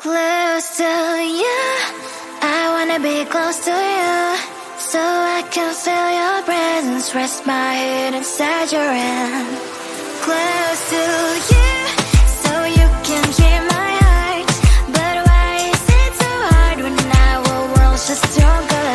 Close to you, I wanna be close to you, so I can feel your presence, rest my head inside your hand. Close to you, so you can hear my heart, but why is it so hard when our worlds just don't collide?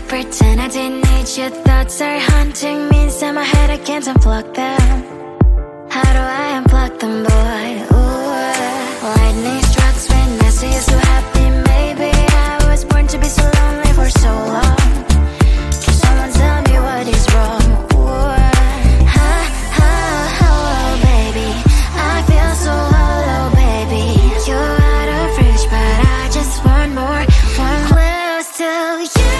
Pretend I didn't need your thoughts are haunting me inside my head, I can't unplug them. How do I unplug them, boy? Ooh, lightning strikes when I see you so happy. Maybe I was born to be so lonely for so long. Can someone tell me what is wrong? Ooh, oh, baby, I feel so hollow, baby. You're out of reach, but I just want more, one close to you.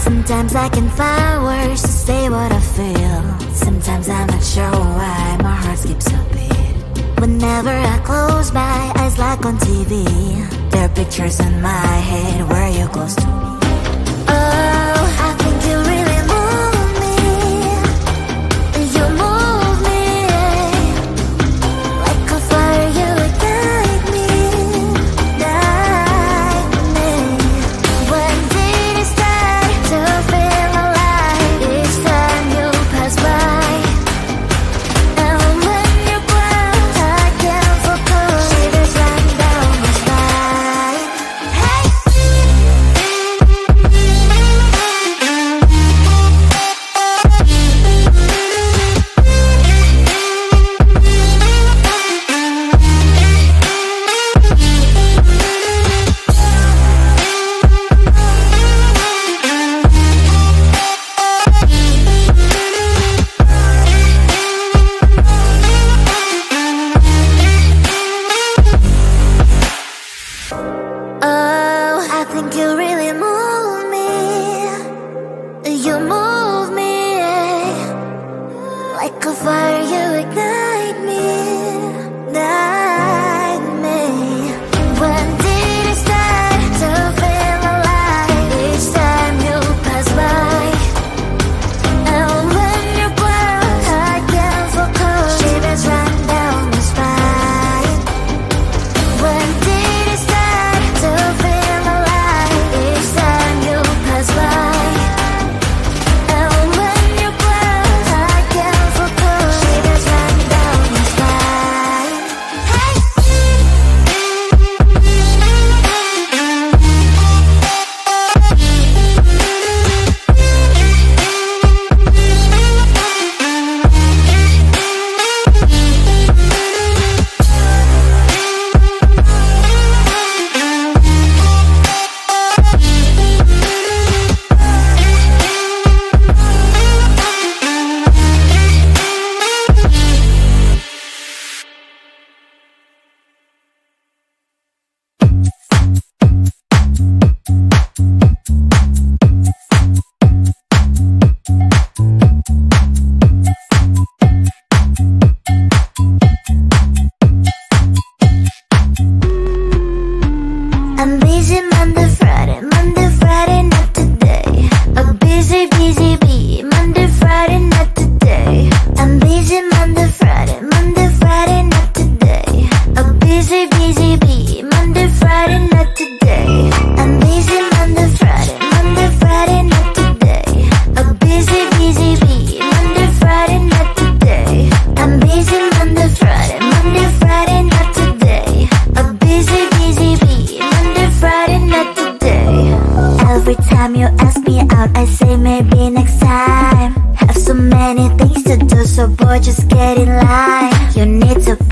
Sometimes I can find words to say what I feel. Sometimes I'm not sure why my heart skips a beat. Whenever I close my eyes like on TV, there are pictures in my head where you're close to me. Oh, I think you really move me. You move me like a fire, you would guide me, guide me. When did it start to feel alive? Each time you pass by, and when you ground, I can't focus. Shivers run down my spine. Hey.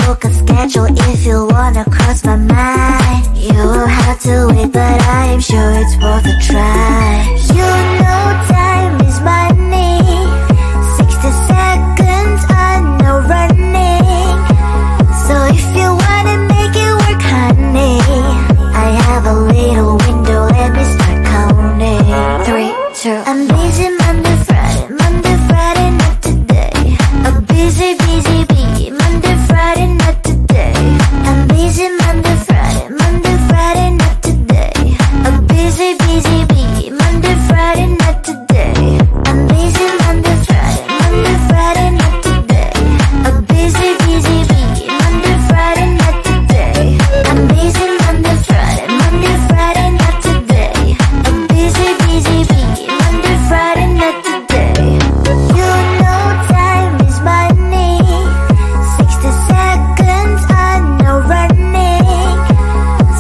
book a schedule if you wanna cross my mind. You will have to wait, but I'm sure it's worth a try. You know time is money. 60 seconds on no running. So if you wanna make it work, honey, I have a little window, let me start counting. 3, 2, I'm busy Monday, Friday, Monday, Friday, not today. A busy, busy bee, Monday, Friday, not today. I'm busy Monday, Friday, Monday, Friday, not today. A busy, busy bee, Monday, Friday, not today. I'm busy Monday, Friday, Monday, Friday, not today. A busy, busy bee, Monday, Friday, not today. I'm busy Monday, Friday, Monday, Friday, not today. A busy, busy bee, Monday, Friday, not today. You know time is money. 60 seconds on no running.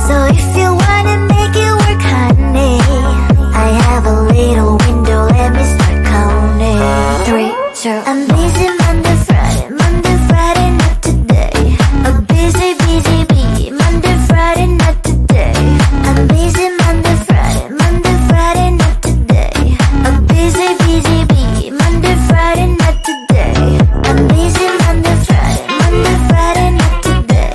So if you wanna make it work, honey, I have a little window, let me start counting. 3, 2, I'm busy Monday, Friday, Monday, Friday, not today. A busy, busy bee, Monday, Friday, not today. I'm busy Monday, Friday, Monday, Friday, not today. A busy, busy bee, Monday, Friday, not today. I'm busy Monday, Friday, Monday, Friday, not today.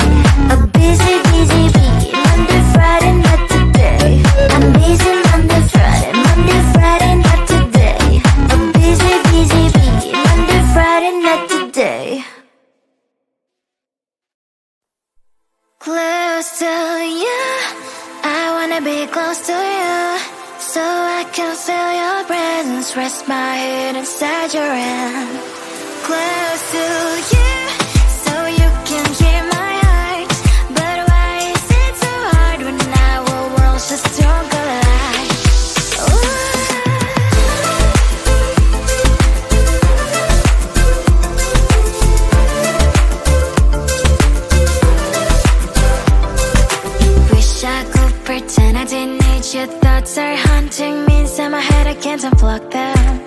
A busy, busy bee, Monday, Friday, not today. I'm busy Monday, Friday, Monday, Friday, not today. A busy, busy bee, Monday, Friday, not today. Close to you, I wanna be close to you, so I can feel your presence, rest my head inside your hand. Close to you, so you can hear my heart. But why is it so hard when our worlds just don't collide? Wish I could pretend I didn't need your thoughts are haunting me inside my head, I can't unplug them.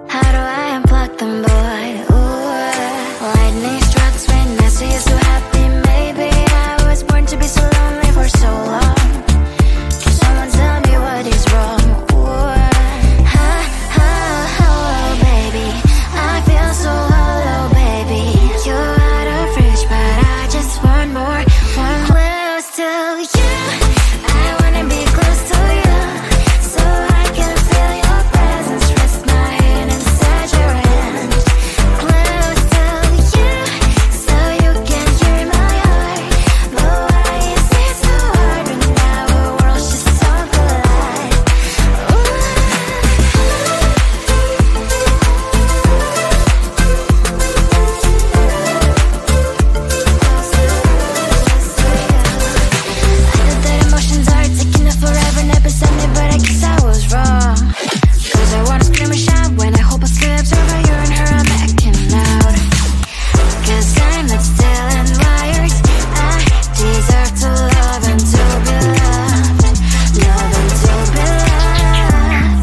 How do I unplug them, boy? Ooh, lightning strikes when I see you so happy. Maybe I was born to be so lonely for so long. Can someone tell me what is wrong? Ooh, ha, ha, hello, baby. I feel so hollow, baby. You're out of reach, but I just want more, want close to you. I wanna be close to you, so I can feel your presence, rest my head inside your hand. Close to you, so you can hear my heart. But why is it so hard when our worlds just don't collide? I know that emotions are taking up forever, never send me, but I guess I was wrong. Cause I wanna scream and shout when I hope I still observe how you and her are making out. Cause I'm not still in wires. I deserve to love and to be loved. Love and to be loved.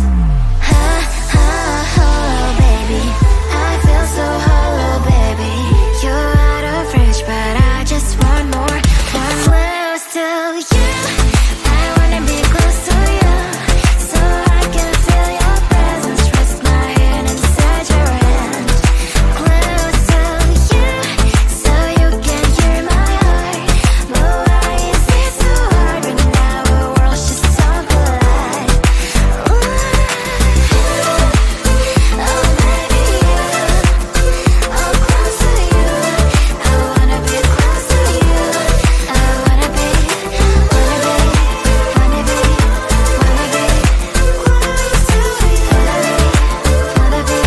Ha, ha, hello, baby. I feel so hollow, baby. You're out of reach, but I just want more, want close to you. I wanna be close to you, so I can feel your presence, rest my head inside your hand. Close to you, so you can hear my heart. But why is it so hard when our worlds just don't collide? Ooh, oh baby, oh close to you. I wanna be close to you. I wanna be, wanna be, wanna be, wanna be close to you. Wanna be,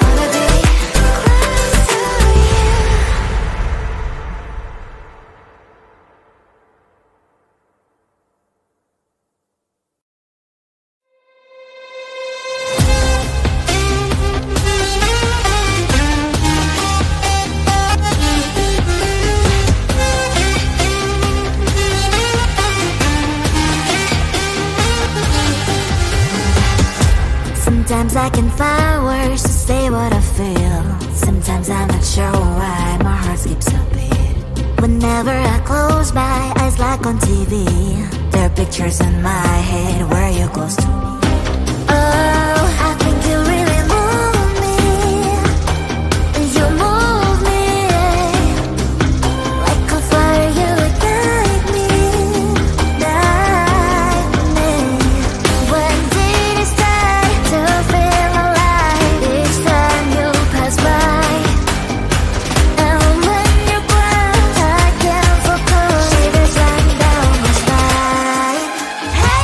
wanna be close to you. Sometimes I can find words to say what I feel. Sometimes I'm not sure why my heart skips a beat. Whenever I close my eyes like on TV, there are pictures in my head where you're close to me. Oh, I think you really move me. You move me like a fire, you ignite me, ignite me. When did it start to feel alive? Each time you pass by, and when you close, I can't focus. Shivers run down my spine. Hey.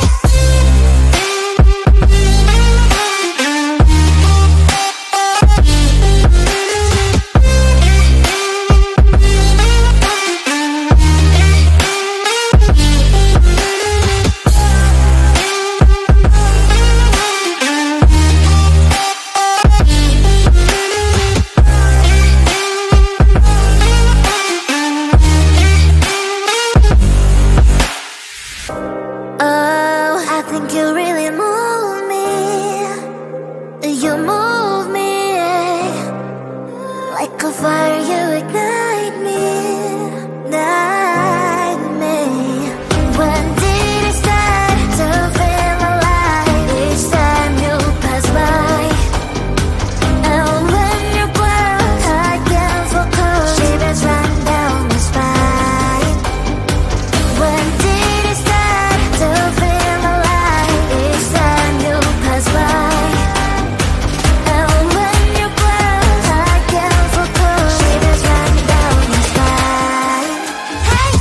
Oh, I think you really move me. You move me like a fire, you ignite me, ignite me. When did it start to feel alive? Each time you pass by, and when you're close, I can't focus. Shivers run down my spine. When did it start to feel alive? Each time you pass by, and when you're close, I can't focus. Shivers run down my spine. Hey.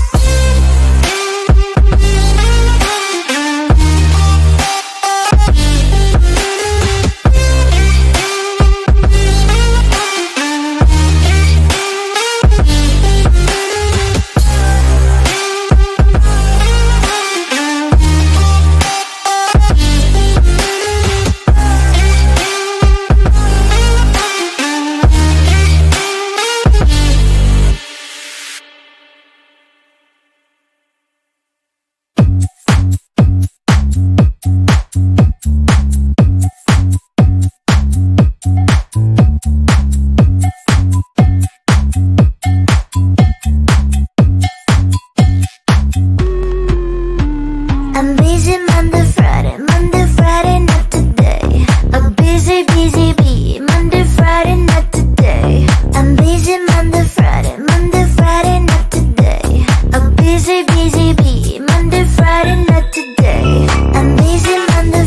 I'm busy Monday, Friday, not today. A busy, busy bee, Monday, Friday, not today. I'm busy Monday, Friday, not today. A busy, busy bee, Monday, Friday, not today. I'm busy Monday,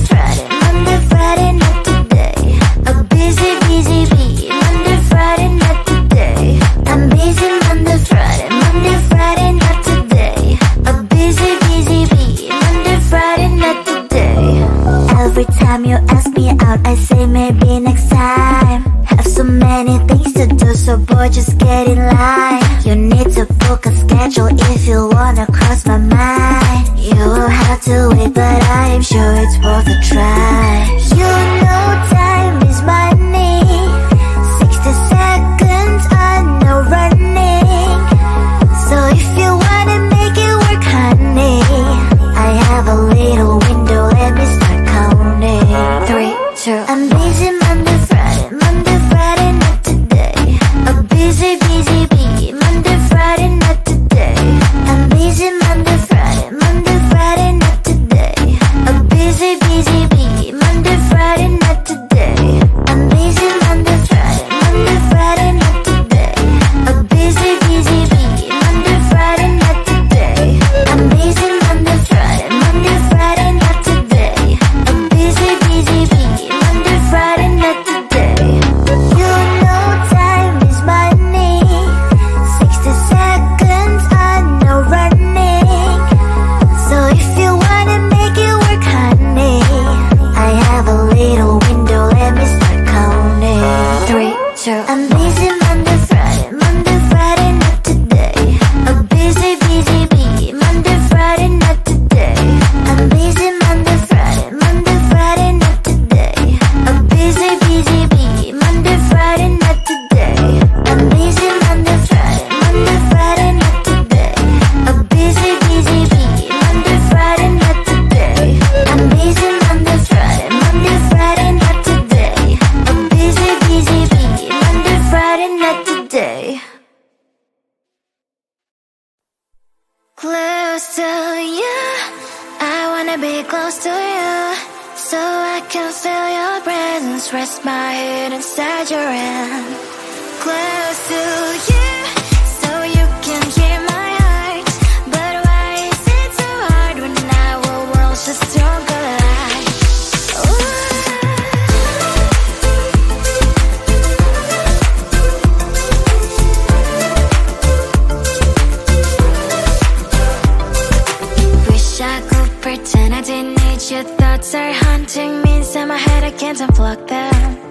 Friday, not today. A busy, busy bee, Monday, Friday, not today. I'm busy Monday, Friday, not today. A busy, busy bee, Monday, Friday, not today. Every time you ask me out, I say maybe next time. Have so many things to do, so boy, just get in line. You need to book a schedule if you wanna cross my mind. You will have to wait, but I am sure it's worth a try. You know time is money. 60 seconds on no running. So if you wanna make it work, honey, I have a little window, let me start counting. 3, 2, I'm busy Monday, Friday, not today. A busy, busy bee, Monday, Friday, not today. I'm busy Monday, Friday, not today. A busy, busy bee, Monday, Friday, Close to you, I wanna be close to you, so I can feel your presence, rest my head inside your hand. Close to you, so you can hear my heart. But why is it so hard when our worlds just don't collide? Wish I could pretend I didn't need your thoughts are haunting me inside my head, I can't unplug them.